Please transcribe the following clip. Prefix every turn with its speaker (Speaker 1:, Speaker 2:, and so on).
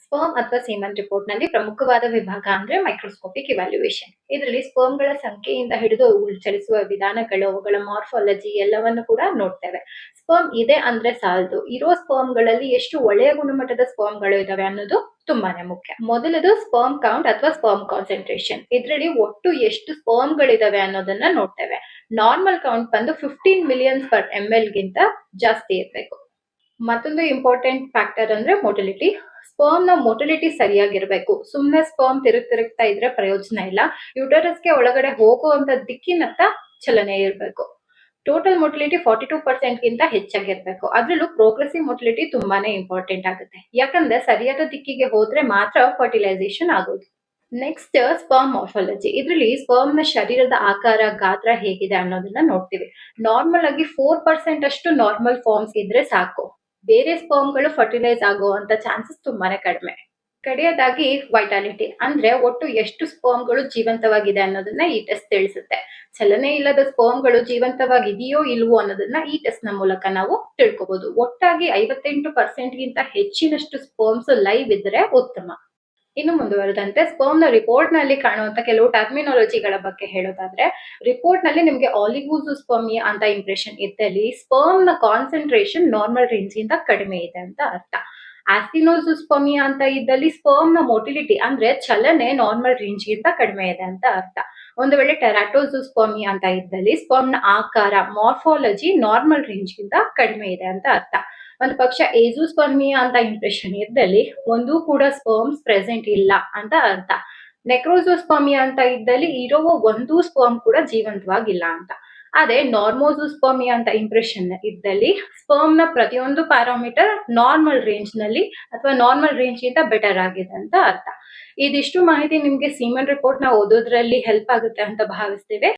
Speaker 1: Sperm ಅಥವಾ semen report ನಲ್ಲಿ ಪ್ರಮುಖವಾದ ವಿಭಾಗ ಅಂದ್ರೆ ಮೈಕ್ರೋಸ್ಕೋಪಿಕ್ ಇವ್ಯಾಲ್ಯೂಯೇಷನ್. ಇದರಲ್ಲಿ ಸ್ಪರ್ಮ್ ಗಳ ಸಂಖ್ಯೆಯಿಂದ ಹಿಡಿದು ಅವುಗಳು ಚಲಿಸುವ ವಿಧಾನಗಳು, ಅವುಗಳ ಮಾರ್ಫಾಲಜಿ ಎಲ್ಲವನ್ನು ಕೂಡ ನೋಡ್ತೇವೆ. ಸ್ಪರ್ಮ್ ಇದೆ ಅಂದ್ರೆ ಸಾಲದು, ಇರೋ ಸ್ಪರ್ಮ್ ಗಳಲ್ಲಿ ಎಷ್ಟು ಒಳ್ಳೆಯ ಗುಣಮಟ್ಟದ ಸ್ಪರ್ಮ್ ಗಳು ಇದಾವೆ ಅನ್ನೋದು ತುಂಬಾನೇ ಮುಖ್ಯ. ಮೊದಲದು ಸ್ಪರ್ಮ್ ಕೌಂಟ್ ಅಥವಾ ಸ್ಪರ್ಮ್ ಕಾನ್ಸಂಟ್ರೇಷನ್. ಇದರಲ್ಲಿ ಒಟ್ಟು ಎಷ್ಟು ಸ್ಪರ್ಮ್ ಗಳಿದಾವೆ ಅನ್ನೋದನ್ನ ನೋಡ್ತೇವೆ. ನಾರ್ಮಲ್ ಕೌಂಟ್ ಬಂದು 15 ಮಿಲಿಯನ್ಸ್ ಪರ್ ml ಗಿಂತ ಜಾಸ್ತಿ ಇರಬೇಕು. ಮತ್ತೊಂದು ಇಂಪಾರ್ಟೆಂಟ್ ಫ್ಯಾಕ್ಟರ್ ಅಂದ್ರೆ ಮೊಟಿಲಿಟಿ. ಸ್ಪರ್ಮ್ ನ ಮೊಟಿಲಿಟಿ ಸರಿಯಾಗಿರ್ಬೇಕು. ಸುಮ್ನೆ ಸ್ಪರ್ಮ್ ತಿರುಗ್ತಾ ಇದ್ರೆ ಪ್ರಯೋಜನ ಇಲ್ಲ. ಯುಟರಸ್ಗೆ ಒಳಗಡೆ ಹೋಗುವಂತ ದಿಕ್ಕಿನತ್ತ ಚಲನೆ ಇರಬೇಕು. ಟೋಟಲ್ ಮೊಟಿಲಿಟಿ 42% ಗಿಂತ ಹೆಚ್ಚಾಗಿರ್ಬೇಕು. ಅದ್ರಲ್ಲೂ ಪ್ರೋಗ್ರೆಸಿವ್ ಮೊಟಿಲಿಟಿ ತುಂಬಾನೇ ಇಂಪಾರ್ಟೆಂಟ್ ಆಗುತ್ತೆ. ಯಾಕಂದ್ರೆ ಸರಿಯಾದ ದಿಕ್ಕಿಗೆ ಹೋದ್ರೆ ಮಾತ್ರ ಫರ್ಟಿಲೈಸೇಷನ್ ಆಗೋದು. Next sperm morphology. ಇದರಲ್ಲಿ ಸ್ಪರ್ಮ್ ನ ಶರೀರದ ಆಕಾರ, ಗಾತ್ರ ಹೇಗಿದೆ ಅನ್ನೋದನ್ನ ನೋಡ್ತೀವಿ. ನಾರ್ಮಲ್ ಆಗಿ 4% ಅಷ್ಟು ನಾರ್ಮಲ್ ಫಾರ್ಮ್ಸ್ ಇದ್ರೆ ಸಾಕು. ಬೇರೆ ಸ್ಪರ್ಮ್ ಗಳು ಫರ್ಟಿಲೈಸ್ ಆಗುವಂತ ಚಾನ್ಸಸ್ ತುಂಬಾನೇ ಕಡಿಮೆ. ಕಡೆಯದಾಗಿ ವೈಟಾಲಿಟಿ ಅಂದ್ರೆ ಒಟ್ಟು ಎಷ್ಟು ಸ್ಪರ್ಮ್ ಗಳು ಜೀವಂತವಾಗಿದೆ ಅನ್ನೋದನ್ನ ಈ ಟೆಸ್ಟ್ ತಿಳಿಸುತ್ತೆ. ಚಲನೆ ಇಲ್ಲದ ಸ್ಪರ್ಮ್ ಗಳು ಜೀವಂತವಾಗಿದೆಯೋ ಇಲ್ವೋ ಅನ್ನೋದನ್ನ ಈ ಟೆಸ್ಟ್ ನ ಮೂಲಕ ನಾವು ತಿಳ್ಕೊಬಹುದು. ಒಟ್ಟಾಗಿ 58% ಗಿಂತ ಹೆಚ್ಚಿನಷ್ಟು ಸ್ಪರ್ಮ್ಸ್ ಲೈವ್ ಇದ್ರೆ ಉತ್ತಮ. ಇನ್ನು ಮುಂದುವರೆದಂತೆ ಸ್ಪರ್ಮ್ ನ ರಿಪೋರ್ಟ್ ನಲ್ಲಿ ಕಾಣುವಂತ ಕೆಲವು ಟರ್ಮಿನಾಲಜಿಗಳ ಬಗ್ಗೆ ಹೇಳೋದಾದ್ರೆ, ರಿಪೋರ್ಟ್ ನಲ್ಲಿ ನಿಮಗೆ ಆಲಿಗೋಜೂಸ್ಪರ್ಮಿಯಾ ಅಂತ ಇಂಪ್ರೆಷನ್ ಇದ್ದಲ್ಲಿ ಸ್ಪರ್ಮ್ ನ ಕಾನ್ಸಂಟ್ರೇಷನ್ ನಾರ್ಮಲ್ ರೇಂಜ್ ಗಿಂತ ಕಡಿಮೆ ಇದೆ ಅಂತ ಅರ್ಥ. ಆಕ್ಟಿನೋಜೂಸ್ಪರ್ಮಿಯಾ ಅಂತ ಇದ್ದಲ್ಲಿ ಸ್ಪರ್ಮ್ ನ ಮೊಟಿಲಿಟಿ ಅಂದ್ರೆ ಚಲನೆ ನಾರ್ಮಲ್ ರೇಂಜ್ ಗಿಂತ ಕಡಿಮೆ ಇದೆ ಅಂತ ಅರ್ಥ. ಒಂದು ವೇಳೆ ಟೆರಾಟೋಜೂಸ್ಪರ್ಮಿಯಾ ಅಂತ ಇದ್ದಲ್ಲಿ ಸ್ಪರ್ಮ್ ನ ಆಕಾರ, ಮಾರ್ಫಾಲಜಿ ನಾರ್ಮಲ್ ರೇಂಜ್ ಗಿಂತ ಕಡಿಮೆ ಇದೆ ಅಂತ ಅರ್ಥ. ಒಂದು ಪಕ್ಷ ಏಜೋಸ್ಪರ್ಮಿಯಾ ಅಂತ ಇಂಪ್ರೆಷನ್ ಇದ್ದಲ್ಲಿ ಒಂದು ಕೂಡ ಸ್ಪರ್ಮ್ಸ್ ಪ್ರೆಸೆಂಟ್ ಇಲ್ಲ ಅಂತ ಅರ್ಥ. ನೆಕ್ರೋಜೋಸ್ಪರ್ಮಿಯಾ ಅಂತ ಇದ್ದಲ್ಲಿ ಇರೋ ಒಂದು ಸ್ಪರ್ಮ್ ಕೂಡ ಜೀವಂತವಾಗಿಲ್ಲ ಅಂತ. ಅದೇ ನಾರ್ಮೋಜೋಸ್ಪರ್ಮಿಯಾ ಅಂತ ಇಂಪ್ರೆಷನ್ ಇದ್ದಲ್ಲಿ ಸ್ಪರ್ಮ್ ನ ಪ್ರತಿಯೊಂದು ಪ್ಯಾರಾಮೀಟರ್ ನಾರ್ಮಲ್ ರೇಂಜ್ ನಲ್ಲಿ ಅಥವಾ ನಾರ್ಮಲ್ ರೇಂಜ್ ಗಿಂತ ಬೆಟರ್ ಆಗಿದೆ ಅಂತ ಅರ್ಥ. ಇದಿಷ್ಟು ಮಾಹಿತಿ ನಿಮ್ಗೆ ಸೀಮನ್ ರಿಪೋರ್ಟ್ ನ ಓದೋದ್ರಲ್ಲಿ ಹೆಲ್ಪ್ ಆಗುತ್ತೆ ಅಂತ ಭಾವಿಸ್ತೀವಿ.